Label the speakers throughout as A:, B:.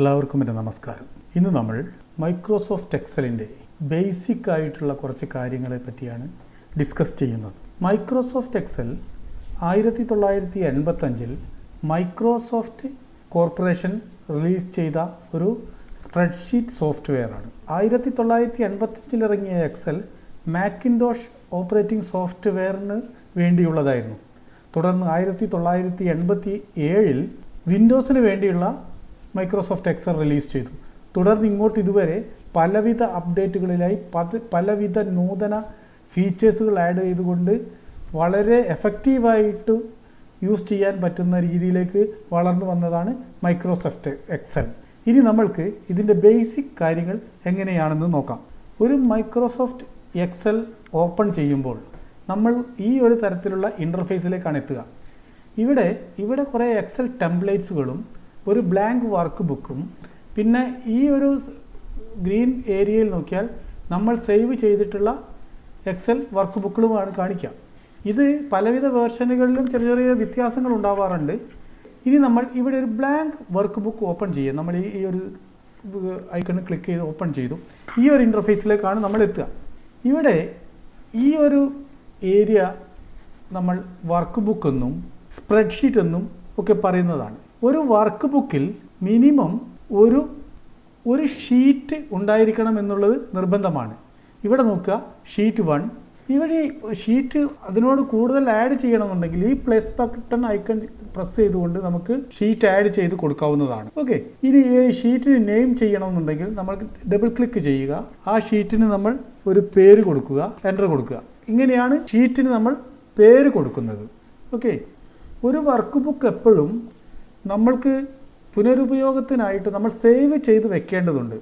A: എല്ലാവർക്കും എൻ്റെ നമസ്കാരം. ഇന്ന് നമ്മൾ മൈക്രോസോഫ്റ്റ് എക്സലിൻ്റെ ബേസിക് ആയിട്ടുള്ള കുറച്ച് കാര്യങ്ങളെ പറ്റിയാണ് ഡിസ്കസ് ചെയ്യുന്നത്. Microsoft Excel 1985 Microsoft corporation release ചെയ്ത ഒരു സ്പ്രെഡ്ഷീറ്റ് സോഫ്റ്റ്വെയറാണ്. 1985 ഇറങ്ങിയ എക്സൽ മാക്കിൻടോഷ് ഓപ്പറേറ്റിംഗ് സോഫ്റ്റ്വെയറിന് വേണ്ടിയുള്ളതായിരുന്നു. തുടർന്ന് 1987 വിൻഡോസിന് വേണ്ടിയുള്ള മൈക്രോസോഫ്റ്റ് എക്സൽ റിലീസ് ചെയ്തു. തുടർന്ന് ഇങ്ങോട്ട് ഇതുവരെ പലവിധ അപ്ഡേറ്റുകളിലായി പലവിധ നൂതന ഫീച്ചേഴ്സുകൾ ആഡ് ചെയ്തുകൊണ്ട് വളരെ എഫക്റ്റീവായിട്ട് യൂസ് ചെയ്യാൻ പറ്റുന്ന രീതിയിലേക്ക് വളർന്നു വന്നതാണ് മൈക്രോസോഫ്റ്റ് എക്സൽ. ഇനി നമ്മൾക്ക് ഇതിൻ്റെ ബേസിക് കാര്യങ്ങൾ എങ്ങനെയാണെന്ന് നോക്കാം. ഒരു മൈക്രോസോഫ്റ്റ് എക്സൽ ഓപ്പൺ ചെയ്യുമ്പോൾ നമ്മൾ ഈ ഒരു തരത്തിലുള്ള ഇൻ്റർഫേസിലേക്കാണ് എത്തുക. ഇവിടെ കുറേ എക്സൽ ടെംപ്ലേറ്റ്സുകളും ഒരു ബ്ലാങ്ക് വർക്ക് ബുക്കും പിന്നെ ഈ ഒരു ഗ്രീൻ ഏരിയയിൽ നോക്കിയാൽ നമ്മൾ സേവ് ചെയ്തിട്ടുള്ള എക്സൽ വർക്ക് ബുക്കുകളുമാണ് കാണിക്കുക. ഇത് പലവിധ വേർഷനുകളിലും ചെറിയ ചെറിയ വ്യത്യാസങ്ങൾ ഉണ്ടാവാറുണ്ട്. ഇനി നമ്മൾ ഇവിടെ ഒരു ബ്ലാങ്ക് വർക്ക് ബുക്ക് ഓപ്പൺ ചെയ്യുക. നമ്മൾ ഈ ഒരു ഐക്കണിൽ ക്ലിക്ക് ചെയ്ത് ഓപ്പൺ ചെയ്തു. ഈ ഒരു ഇൻ്റർഫേസിലേക്കാണ് നമ്മൾ എത്തുക. ഇവിടെ ഈ ഒരു ഏരിയ നമ്മൾ വർക്ക് ബുക്ക് എന്നും സ്പ്രെഡ്ഷീറ്റ് എന്നും ഒക്കെ പറയുന്നതാണ്. ഒരു വർക്ക് ബുക്കിൽ മിനിമം ഒരു ഷീറ്റ് ഉണ്ടായിരിക്കണം എന്നുള്ളത് നിർബന്ധമാണ്. ഇവിടെ നോക്കുക, ഷീറ്റ് 1. ഇവിടെ ഷീറ്റ് അതിനോട് കൂടുതൽ ആഡ് ചെയ്യണമെന്നുണ്ടെങ്കിൽ ഈ പ്ലസ് ബട്ടൺ ഐക്കൺ പ്രസ് ചെയ്തുകൊണ്ട് നമുക്ക് ഷീറ്റ് ആഡ് ചെയ്ത് കൊടുക്കാവുന്നതാണ്. ഓക്കെ, ഇനി ഈ ഷീറ്റിന് നെയിം ചെയ്യണമെന്നുണ്ടെങ്കിൽ നമ്മൾ ഡബിൾ ക്ലിക്ക് ചെയ്യുക. ആ ഷീറ്റിന് നമ്മൾ ഒരു പേര് കൊടുക്കുക, എൻ്റർ കൊടുക്കുക. ഇങ്ങനെയാണ് ഷീറ്റിന് നമ്മൾ പേര് കൊടുക്കുന്നത്. ഓക്കെ, ഒരു വർക്ക് ബുക്ക് എപ്പോഴും നമ്മൾക്ക് പുനരുപയോഗത്തിനായിട്ട് നമ്മൾ സേവ് ചെയ്ത് വെക്കേണ്ടതുണ്ട്.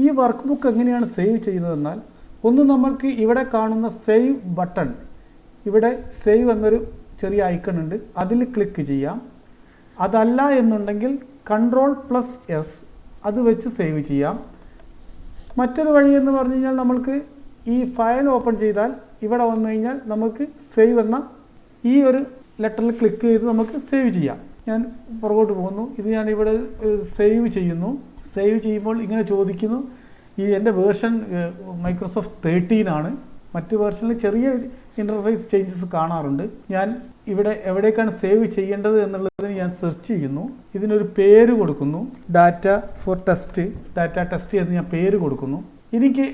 A: ഈ വർക്ക് ബുക്ക് എങ്ങനെയാണ് സേവ് ചെയ്യുന്നതെന്നാൽ, ഒന്ന് നമ്മൾക്ക് ഇവിടെ കാണുന്ന സേവ് ബട്ടൺ, ഇവിടെ സേവ് എന്നൊരു ചെറിയ ഐക്കൺ ഉണ്ട്, അതിൽ ക്ലിക്ക് ചെയ്യാം. അതല്ല എന്നുണ്ടെങ്കിൽ Ctrl+S അത് വെച്ച് സേവ് ചെയ്യാം. മറ്റൊരു വഴി എന്ന് പറഞ്ഞു കഴിഞ്ഞാൽ നമ്മൾക്ക് ഈ ഫയൽ ഓപ്പൺ ചെയ്താൽ ഇവിടെ വന്നു കഴിഞ്ഞാൽ നമുക്ക് സേവ് എന്ന ഈ ഒരു ലെറ്ററിൽ ക്ലിക്ക് ചെയ്ത് നമുക്ക് സേവ് ചെയ്യാം. ഞാൻ പുറകോട്ട് പോകുന്നു. ഇത് ഞാൻ ഇവിടെ സേവ് ചെയ്യുന്നു. സേവ് ചെയ്യുമ്പോൾ ഇങ്ങനെ ചോദിക്കുന്നു, ഈ എൻ്റെ വേർഷൻ മൈക്രോസോഫ്റ്റ് 13 ആണ്. മറ്റ് വേർഷനിൽ ചെറിയ ഇൻ്റർഫേസ് ചേഞ്ചസ് കാണാറുണ്ട്. ഞാൻ ഇവിടെ എവിടേക്കാണ് സേവ് ചെയ്യേണ്ടത് എന്നുള്ളതിന് ഞാൻ സെർച്ച് ചെയ്യുന്നു. ഇതിനൊരു പേര് കൊടുക്കുന്നു, ഡാറ്റ ടെസ്റ്റ് എന്ന് ഞാൻ പേര് കൊടുക്കുന്നു. എനിക്ക്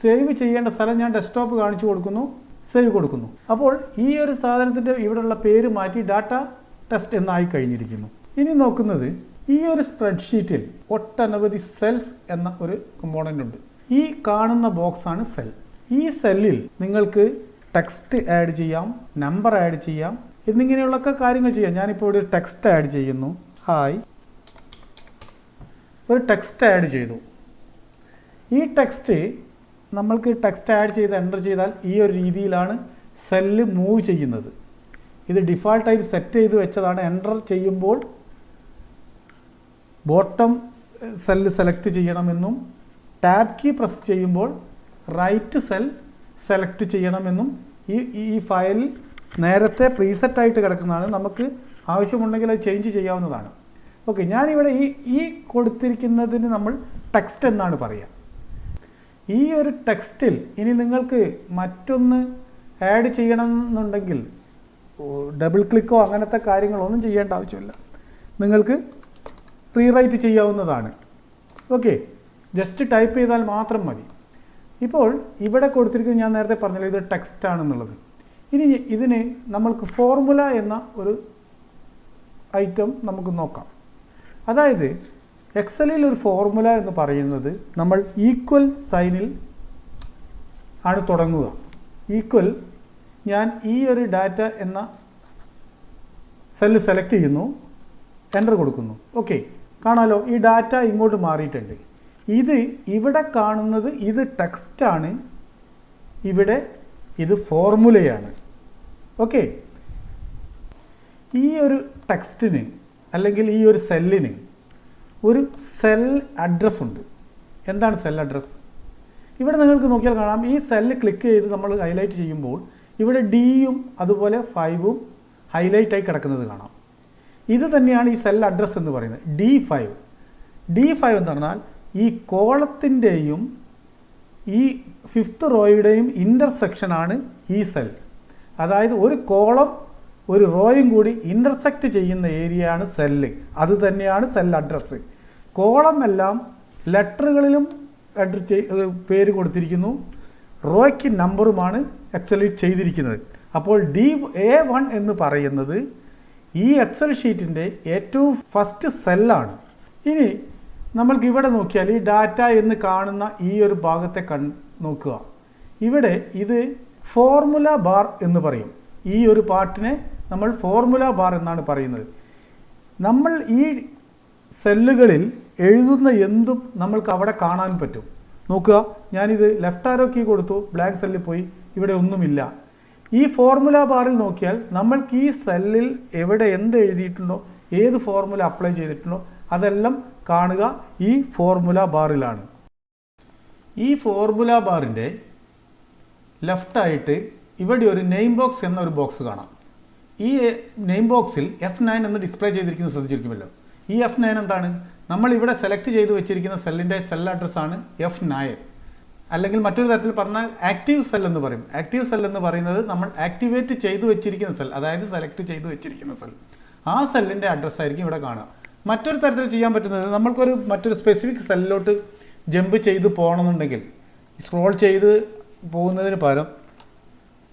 A: സേവ് ചെയ്യേണ്ട സ്ഥലം ഞാൻ ഡെസ്ക്ടോപ്പ് കാണിച്ചു കൊടുക്കുന്നു, സേവ് കൊടുക്കുന്നു. അപ്പോൾ ഈ ഒരു സാധനത്തിൻ്റെ ഇവിടെയുള്ള പേര് മാറ്റി ഡാറ്റ ടെസ്റ്റ് എന്നായി കഴിഞ്ഞിരിക്കുന്നു. ഇനി നോക്കുന്നത്, ഈ ഒരു സ്പ്രെഡ്ഷീറ്റിൽ ഒട്ടനവധി സെൽസ് എന്ന ഒരു കമ്പോണൻ്റ് ഉണ്ട്. ഈ കാണുന്ന ബോക്സാണ് സെൽ. ഈ സെല്ലിൽ നിങ്ങൾക്ക് ടെക്സ്റ്റ് ആഡ് ചെയ്യാം, നമ്പർ ആഡ് ചെയ്യാം, എന്നിങ്ങനെയുള്ളൊക്കെ കാര്യങ്ങൾ ചെയ്യാം. ഞാനിപ്പോൾ ഒരു ടെക്സ്റ്റ് ആഡ് ചെയ്യുന്നു. ഹായ്, ഒരു ടെക്സ്റ്റ് ആഡ് ചെയ്തു. ഈ ടെക്സ്റ്റ് നമ്മൾക്ക് ടെക്സ്റ്റ് ആഡ് ചെയ്ത് എൻ്റർ ചെയ്താൽ ഈ ഒരു രീതിയിലാണ് സെല്ല് മൂവ് ചെയ്യുന്നത്. ഇത് ഡിഫാൾട്ടായിട്ട് സെറ്റ് ചെയ്ത് വെച്ചതാണ്. എൻ്റർ ചെയ്യുമ്പോൾ ബോട്ടം സെല്ല് സെലക്ട് ചെയ്യണമെന്നും ടാബ് കീ പ്രസ് ചെയ്യുമ്പോൾ റൈറ്റ് സെൽ സെലക്ട് ചെയ്യണമെന്നും ഈ ഫയലിൽ നേരത്തെ പ്രീസെറ്റായിട്ട് കിടക്കുന്നതാണ്. നമുക്ക് ആവശ്യമുണ്ടെങ്കിൽ അത് ചേഞ്ച് ചെയ്യാവുന്നതാണ്. ഓക്കെ, ഞാനിവിടെ ഈ കൊടുത്തിരിക്കുന്നതിന് നമ്മൾ ടെക്സ്റ്റ് എന്നാണ് പറയുക. ഈ ഒരു ടെക്സ്റ്റിൽ ഇനി നിങ്ങൾക്ക് മറ്റൊന്ന് ആഡ് ചെയ്യണമെന്നുണ്ടെങ്കിൽ ഡബിൾ ക്ലിക്കോ അങ്ങനത്തെ കാര്യങ്ങളൊന്നും ചെയ്യേണ്ട ആവശ്യമില്ല. നിങ്ങൾക്ക് റീറൈറ്റ് ചെയ്യാവുന്നതാണ്. ഓക്കെ, ജസ്റ്റ് ടൈപ്പ് ചെയ്താൽ മാത്രം മതി. ഇപ്പോൾ ഇവിടെ കൊടുത്തിരിക്കുന്നത് ഞാൻ നേരത്തെ പറഞ്ഞല്ലോ, ഇത് ടെക്സ്റ്റ് ആണെന്നുള്ളത്. ഇനി ഇതിന് നമ്മൾക്ക് ഫോർമുല എന്ന ഒരു ഐറ്റം നമുക്ക് നോക്കാം. അതായത് എക്സലിൽ ഒരു ഫോർമുല എന്ന് പറയുന്നത് നമ്മൾ ഈക്വൽ സൈനിൽ ആണ് തുടങ്ങുക. ഈക്വൽ, ഞാൻ ഈ ഒരു ഡാറ്റ എന്ന സെല്ല് സെലക്ട് ചെയ്യുന്നു, എൻ്റർ കൊടുക്കുന്നു. ഓക്കെ, കാണാലോ ഈ ഡാറ്റ ഇങ്ങോട്ട് മാറിയിട്ടുണ്ട്. ഇവിടെ കാണുന്നത് ഇത് ടെക്സ്റ്റാണ്, ഇവിടെ ഇത് ഫോർമുലയാണ്. ഓക്കെ, ഈ ഒരു ടെക്സ്റ്റിന് അല്ലെങ്കിൽ ഈ ഒരു സെല്ലിന് ഒരു സെൽ അഡ്രസ്സ് ഉണ്ട്. എന്താണ് സെൽ അഡ്രസ്സ്? ഇവിടെ നിങ്ങൾക്ക് നോക്കിയാൽ കാണാം, ഈ സെല്ല് ക്ലിക്ക് ചെയ്ത് നമ്മൾ ഹൈലൈറ്റ് ചെയ്യുമ്പോൾ ഇവിടെ ഡിയും അതുപോലെ 5ഉം ഹൈലൈറ്റായി കിടക്കുന്നത് കാണാം. ഇത് തന്നെയാണ് ഈ സെൽ അഡ്രസ്സ് എന്ന് പറയുന്നത്. D5 D5 എന്ന് പറഞ്ഞാൽ ഈ കോളത്തിൻ്റെയും ഈ 5th റോയുടെയും ഇൻ്റർസെക്ഷനാണ് ഈ സെൽ. അതായത് ഒരു കോളം ഒരു റോയും കൂടി ഇൻ്റർസെക്റ്റ് ചെയ്യുന്ന ഏരിയയാണ് സെല്ല്. അത് തന്നെയാണ് സെൽ അഡ്രസ്സ്. കോളം എല്ലാം ലെറ്ററുകളിലും പേര് കൊടുത്തിരിക്കുന്നു, റോയ്ക്ക് നമ്പറുമാണ് എക്സലിൽ ചെയ്തിരിക്കുന്നത്. അപ്പോൾ A1 എന്ന് പറയുന്നത് ഈ എക്സൽ ഷീറ്റിൻ്റെ ഏറ്റവും ഫസ്റ്റ് സെല്ലാണ്. ഇനി നമ്മൾക്ക് ഇവിടെ നോക്കിയാൽ ഈ ഡാറ്റ എന്ന് കാണുന്ന ഈ ഒരു ഭാഗത്തെ നോക്കുക. ഇവിടെ ഇത് ഫോർമുല ബാർ എന്ന് പറയും. ഈ ഒരു പാർട്ടിനെ നമ്മൾ ഫോർമുല ബാർ എന്നാണ് പറയുന്നത്. നമ്മൾ ഈ സെല്ലുകളിൽ എഴുതുന്ന എന്തും നമ്മൾക്ക് അവിടെ കാണാൻ പറ്റും. നോക്കുക, ഞാനിത് ലെഫ്റ്റ് ആരോ കീ കൊടുത്തു, ബ്ലാങ്ക് സെല്ലിൽ പോയി, ഇവിടെ ഒന്നുമില്ല. ഈ ഫോർമുല ബാറിൽ നോക്കിയാൽ നമ്മൾക്ക് ഈ സെല്ലിൽ എവിടെ എന്ത് എഴുതിയിട്ടുണ്ടോ, ഏത് ഫോർമുല അപ്ലൈ ചെയ്തിട്ടുണ്ടോ അതെല്ലാം കാണുക ഈ ഫോർമുല ബാറിലാണ്. ഈ ഫോർമുല ബാറിൻ്റെ ലെഫ്റ്റായിട്ട് ഇവിടെ ഒരു നെയിം ബോക്സ് എന്നൊരു ബോക്സ് കാണാം. ഈ നെയിം ബോക്സിൽ F9 എന്ന് ഡിസ്പ്ലേ ചെയ്തിരിക്കുന്നത് ശ്രദ്ധിച്ചിരിക്കുമല്ലോ. ഈ F9 എന്താണ്? നമ്മൾ ഇവിടെ സെലക്ട് ചെയ്ത് വെച്ചിരിക്കുന്ന സെല്ലിൻ്റെ സെൽ അഡ്രസ്സാണ് F9. അല്ലെങ്കിൽ മറ്റൊരു തരത്തിൽ പറഞ്ഞാൽ ആക്റ്റീവ് സെൽ എന്ന് പറയും. ആക്റ്റീവ് സെൽ എന്ന് പറയുന്നത് നമ്മൾ ആക്ടിവേറ്റ് ചെയ്ത് വെച്ചിരിക്കുന്ന സെൽ, അതായത് സെലക്ട് ചെയ്ത് വെച്ചിരിക്കുന്ന സെൽ. ആ സെല്ലിൻ്റെ അഡ്രസ്സായിരിക്കും ഇവിടെ കാണുക. മറ്റൊരു തരത്തിൽ ചെയ്യാൻ പറ്റുന്നത്, നമ്മൾക്കൊരു മറ്റൊരു സ്പെസിഫിക് സെല്ലിലോട്ട് ജമ്പ് ചെയ്ത് പോകണമെന്നുണ്ടെങ്കിൽ സ്ക്രോൾ ചെയ്ത് പോകുന്നതിന് പകരം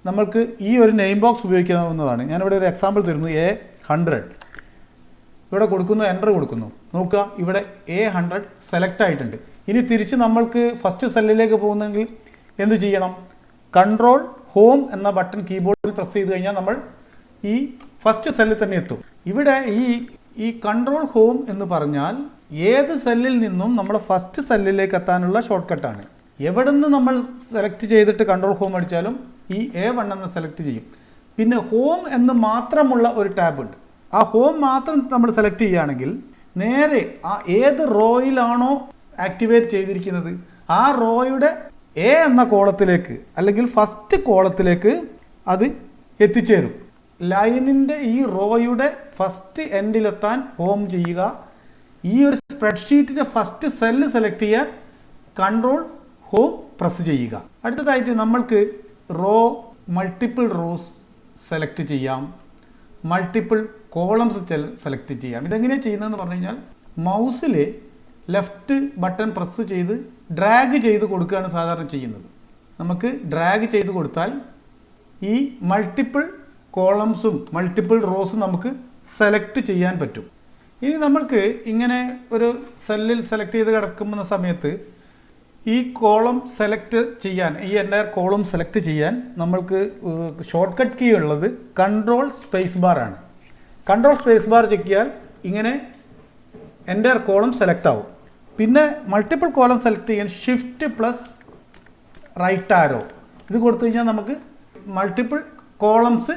A: നമ്മൾക്ക് ഈ ഒരു നെയിം ബോക്സ് ഉപയോഗിക്കാവുന്നതാണ്. ഞാനിവിടെ ഒരു എക്സാമ്പിൾ തരുന്നു. A100 ഇവിടെ കൊടുക്കുന്നു, എൻ്റർ കൊടുക്കുന്നു. നോക്കുക, ഇവിടെ A100 സെലക്ട് ആയിട്ടുണ്ട്. ഇനി തിരിച്ച് നമ്മൾക്ക് ഫസ്റ്റ് സെല്ലിലേക്ക് പോകുന്നെങ്കിൽ എന്ത് ചെയ്യണം? കൺട്രോൾ ഹോം എന്ന ബട്ടൺ കീബോർഡിൽ പ്രസ് ചെയ്ത് കഴിഞ്ഞാൽ നമ്മൾ ഈ ഫസ്റ്റ് സെല്ലിൽ തന്നെ എത്തും. ഇവിടെ ഈ കൺട്രോൾ ഹോം എന്ന് പറഞ്ഞാൽ ഏത് സെല്ലിൽ നിന്നും നമ്മുടെ ഫസ്റ്റ് സെല്ലിലേക്ക് എത്താനുള്ള ഷോർട്ട് കട്ടാണ്. എവിടെ നിന്ന് നമ്മൾ സെലക്ട് ചെയ്തിട്ട് കൺട്രോൾ ഹോം അടിച്ചാലും ഈ A1 എന്ന് സെലക്ട് ചെയ്യും. പിന്നെ ഹോം എന്ന് മാത്രമുള്ള ഒരു ടാബ് ഉണ്ട്. ആ ഹോം മാത്രം നമ്മൾ സെലക്ട് ചെയ്യുകയാണെങ്കിൽ നേരെ ആ ഏത് റോയിലാണോ ആക്ടിവേറ്റ് ചെയ്തിരിക്കുന്നത് ആ റോയുടെ A എന്ന കോളത്തിലേക്ക് അല്ലെങ്കിൽ ഫസ്റ്റ് കോളത്തിലേക്ക് അത് എത്തിച്ചേരും. ലൈനിൻ്റെ ഈ റോയുടെ ഫസ്റ്റ് എൻഡിലെത്താൻ ഹോം ചെയ്യുക. ഈ ഒരു സ്പ്രെഡ്ഷീറ്റിൻ്റെ ഫസ്റ്റ് സെല്ല് സെലക്ട് ചെയ്യാൻ കൺട്രോൾ ഹോം പ്രസ് ചെയ്യുക. അടുത്തതായിട്ട് നമ്മൾക്ക് മൾട്ടിപ്പിൾ റോസ് സെലക്ട് ചെയ്യാം, മൾട്ടിപ്പിൾ കോളംസ് സെലക്ട് ചെയ്യാം. ഇതെങ്ങനെയാണ് ചെയ്യുന്നതെന്ന് പറഞ്ഞു കഴിഞ്ഞാൽ മൗസിൽ ലെഫ്റ്റ് ബട്ടൺ പ്രസ് ചെയ്ത് ഡ്രാഗ് ചെയ്ത് കൊടുക്കുകയാണ് സാധാരണ ചെയ്യുന്നത്. നമുക്ക് ഡ്രാഗ് ചെയ്ത് കൊടുത്താൽ ഈ മൾട്ടിപ്പിൾ കോളംസും മൾട്ടിപ്പിൾ റോസും നമുക്ക് സെലക്ട് ചെയ്യാൻ പറ്റും. ഇനി നമ്മൾക്ക് ഇങ്ങനെ ഒരു സെല്ലിൽ സെലക്ട് ചെയ്ത് കിടക്കുന്ന സമയത്ത് ഈ കോളം സെലക്ട് ചെയ്യാൻ, ഈ എൻ്റയർ കോളം സെലക്ട് ചെയ്യാൻ നമ്മൾക്ക് ഷോർട്ട് കട്ട് കീ ഉള്ളത് കൺട്രോൾ സ്പേസ് ബാർ ആണ്. കൺട്രോൾ സ്പേസ് ബാർ ചെക്കിയാൽ ഇങ്ങനെ എൻ്റയർ കോളം സെലക്ട് ആവും. പിന്നെ മൾട്ടിപ്പിൾ കോളം സെലക്ട് ചെയ്യാൻ ഷിഫ്റ്റ് പ്ലസ് റൈറ്റ് ആരോ ഇത് കൊടുത്തു കഴിഞ്ഞാൽ നമുക്ക് മൾട്ടിപ്പിൾ കോളംസ്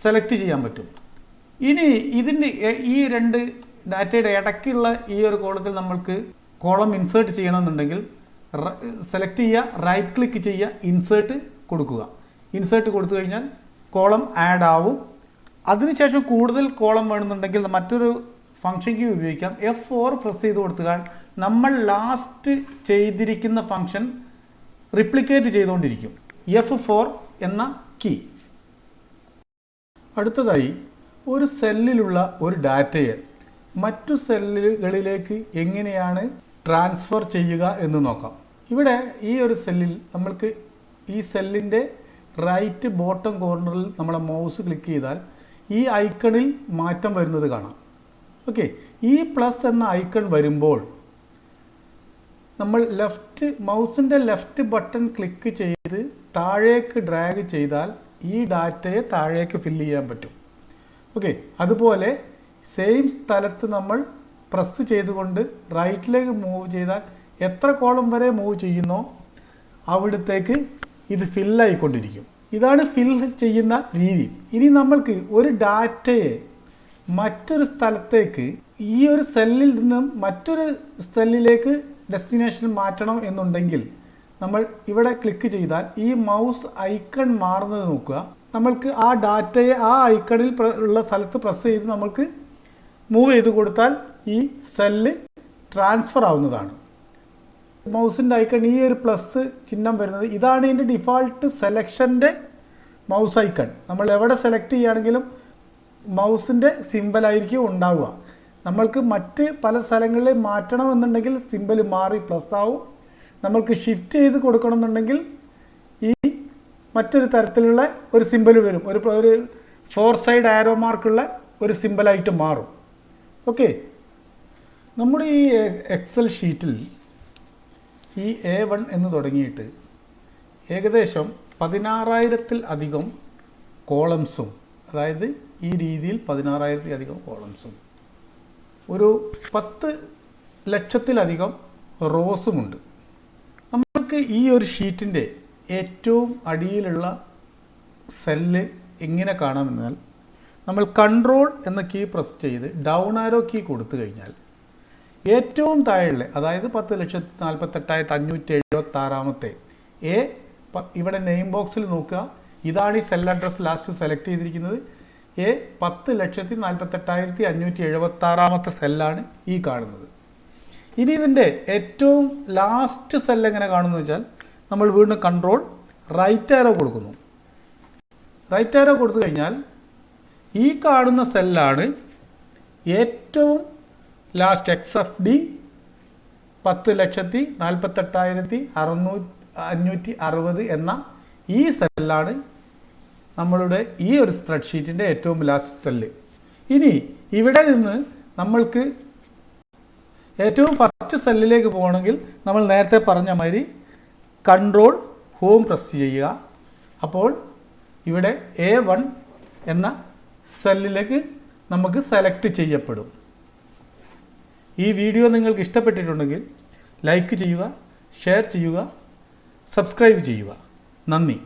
A: സെലക്ട് ചെയ്യാൻ പറ്റും. ഇനി ഇതിൻ്റെ ഈ രണ്ട് ഡാറ്റയുടെ ഇടയ്ക്കുള്ള ഈ ഒരു കോളത്തിൽ നമ്മൾക്ക് കോളം ഇൻസേർട്ട് ചെയ്യണമെന്നുണ്ടെങ്കിൽ സെലക്ട് ചെയ്യുക, റൈറ്റ് ക്ലിക്ക് ചെയ്യുക, ഇൻസേർട്ട് കൊടുക്കുക. ഇൻസേർട്ട് കൊടുത്തു കഴിഞ്ഞാൽ കോളം ആഡ് ആവും. അതിനുശേഷം കൂടുതൽ കോളം വേണമെന്നുണ്ടെങ്കിൽ മറ്റൊരു ഫംഗ്ഷൻ കീ ഉപയോഗിക്കാം. F4 പ്രസ് ചെയ്ത് കൊടുത്താൽ നമ്മൾ ലാസ്റ്റ് ചെയ്തിരിക്കുന്ന ഫംഗ്ഷൻ റിപ്ലിക്കേറ്റ് ചെയ്തുകൊണ്ടിരിക്കും. F4 എന്ന കീ. അടുത്തതായി ഒരു സെല്ലിലുള്ള ഒരു ഡാറ്റയെ മറ്റു സെല്ലുകളിലേക്ക് എങ്ങനെയാണ് ട്രാൻസ്ഫർ ചെയ്യുക എന്ന് നോക്കാം. ഇവിടെ ഈ ഒരു സെല്ലിൽ നമ്മൾക്ക് ഈ സെല്ലിൻ്റെ റൈറ്റ് ബോട്ടം കോർണറിൽ നമ്മളെ മൗസ് ക്ലിക്ക് ചെയ്താൽ ഈ ഐക്കണിൽ മാറ്റം വരുന്നത് കാണാം. ഓക്കെ, ഈ പ്ലസ് എന്ന ഐക്കൺ വരുമ്പോൾ നമ്മൾ മൗസിൻ്റെ ലെഫ്റ്റ് ബട്ടൺ ക്ലിക്ക് ചെയ്ത് താഴേക്ക് ഡ്രാഗ് ചെയ്താൽ ഈ ഡാറ്റയെ താഴേക്ക് ഫില്ല് ചെയ്യാൻ പറ്റും. ഓക്കെ, അതുപോലെ സെയിം സ്ഥലത്ത് നമ്മൾ പ്രസ് ചെയ്തുകൊണ്ട് റൈറ്റിലേക്ക് മൂവ് ചെയ്താൽ എത്ര കോളം വരെ മൂവ് ചെയ്യുന്നോ അവിടത്തേക്ക് ഇത് ഫില്ലായിക്കൊണ്ടിരിക്കും. ഇതാണ് ഫിൽ ചെയ്യുന്ന രീതി. ഇനി നമ്മൾക്ക് ഒരു ഡാറ്റയെ മറ്റൊരു സ്ഥലത്തേക്ക് ഈ ഒരു സെല്ലിൽ നിന്നും മറ്റൊരു സെല്ലിലേക്ക് ഡെസ്റ്റിനേഷൻ മാറ്റണം എന്നുണ്ടെങ്കിൽ നമ്മൾ ഇവിടെ ക്ലിക്ക് ചെയ്താൽ ഈ മൗസ് ഐക്കൺ മാറുന്നത് നോക്കുക. നമ്മൾക്ക് ആ ഡാറ്റയെ ആ ഐക്കണിൽ ഉള്ള സ്ഥലത്ത് പ്രസ് ചെയ്ത് നമ്മൾക്ക് മൂവ് ചെയ്ത് കൊടുത്താൽ ഈ സെല്ല് ട്രാൻസ്ഫർ ആവുന്നതാണ്. മൗസിൻ്റെ ഐക്കൺ ഈ ഒരു പ്ലസ് ചിഹ്നം വരുന്നത്, ഇതാണ് ഇതിൻ്റെ ഡിഫാൾട്ട് സെലക്ഷൻ്റെ മൗസ് ഐക്കൺ. നമ്മൾ എവിടെ സെലക്ട് ചെയ്യുകയാണെങ്കിലും മൗസിൻ്റെ സിമ്പലായിരിക്കും ഉണ്ടാവുക. നമ്മൾക്ക് മറ്റ് പല സ്ഥലങ്ങളിൽ മാറ്റണമെന്നുണ്ടെങ്കിൽ സിമ്പൽ മാറി പ്ലസ് ആവും. നമ്മൾക്ക് ഷിഫ്റ്റ് ചെയ്ത് കൊടുക്കണമെന്നുണ്ടെങ്കിൽ ഈ മറ്റൊരു തരത്തിലുള്ള ഒരു സിമ്പൽ വരും, ഒരു 4 സൈഡ് ആരോ മാർക്കുള്ള ഒരു സിമ്പലായിട്ട് മാറും. ഓക്കെ, നമ്മുടെ ഈ എക്സൽ ഷീറ്റിൽ ഈ A1 എന്ന് തുടങ്ങിയിട്ട് ഏകദേശം 16,000-ൽ-അധികം കോളംസും, അതായത് ഈ രീതിയിൽ 16,000-ൽ-അധികം കോളംസും, ഒരു 10 ലക്ഷത്തിലധികം റോസുമുണ്ട്. നമ്മൾക്ക് ഈ ഒരു ഷീറ്റിൻ്റെ ഏറ്റവും അടിയിലുള്ള സെല്ല് എങ്ങനെ കാണാമെന്നാൽ, നമ്മൾ കൺട്രോൾ എന്ന കീ പ്രസ് ചെയ്ത് ഡൗൺ ആരോ കീ കൊടുത്തു കഴിഞ്ഞാൽ ഏറ്റവും താഴെ, അതായത് 10,48,576 ഇവിടെ നെയിം ബോക്സിൽ നോക്കുക. ഇതാണ് ഈ സെൽ അഡ്രസ് ലാസ്റ്റ് സെലക്ട് ചെയ്തിരിക്കുന്നത്. 10,48,576 സെല്ലാണ് ഈ കാണുന്നത്. ഇനി ഇതിൻ്റെ ഏറ്റവും ലാസ്റ്റ് സെൽ എങ്ങനെ കാണുന്നു വെച്ചാൽ, നമ്മൾ വീണ്ടും കൺട്രോൾ റൈറ്റ് ആരോ കൊടുക്കുന്നു. റൈറ്റ് ആരോ കൊടുത്തു കഴിഞ്ഞാൽ ഈ കാണുന്ന സെല്ലാണ് ഏറ്റവും ലാസ്റ്റ് XFD 10,48,560 എന്ന ഈ സെല്ലാണ് നമ്മളുടെ ഈ ഒരു സ്പ്രെഡ്ഷീറ്റിൻ്റെ ഏറ്റവും ലാസ്റ്റ് സെല്ല്. ഇനി ഇവിടെ നിന്ന് നമ്മൾക്ക് ഏറ്റവും ഫസ്റ്റ് സെല്ലിലേക്ക് പോകണമെങ്കിൽ നമ്മൾ നേരത്തെ പറഞ്ഞ മാതിരി കൺട്രോൾ ഹോം പ്രസ് ചെയ്യുക. അപ്പോൾ ഇവിടെ A1 എന്ന സെല്ലിലേക്ക് നമുക്ക് സെലക്ട് ചെയ്യപ്പെടും. ഈ വീഡിയോ നിങ്ങൾക്ക് ഇഷ്ടപ്പെട്ടിട്ടുണ്ടെങ്കിൽ ലൈക്ക് ചെയ്യുക, ഷെയർ ചെയ്യുക, സബ്സ്ക്രൈബ് ചെയ്യുക. നന്ദി.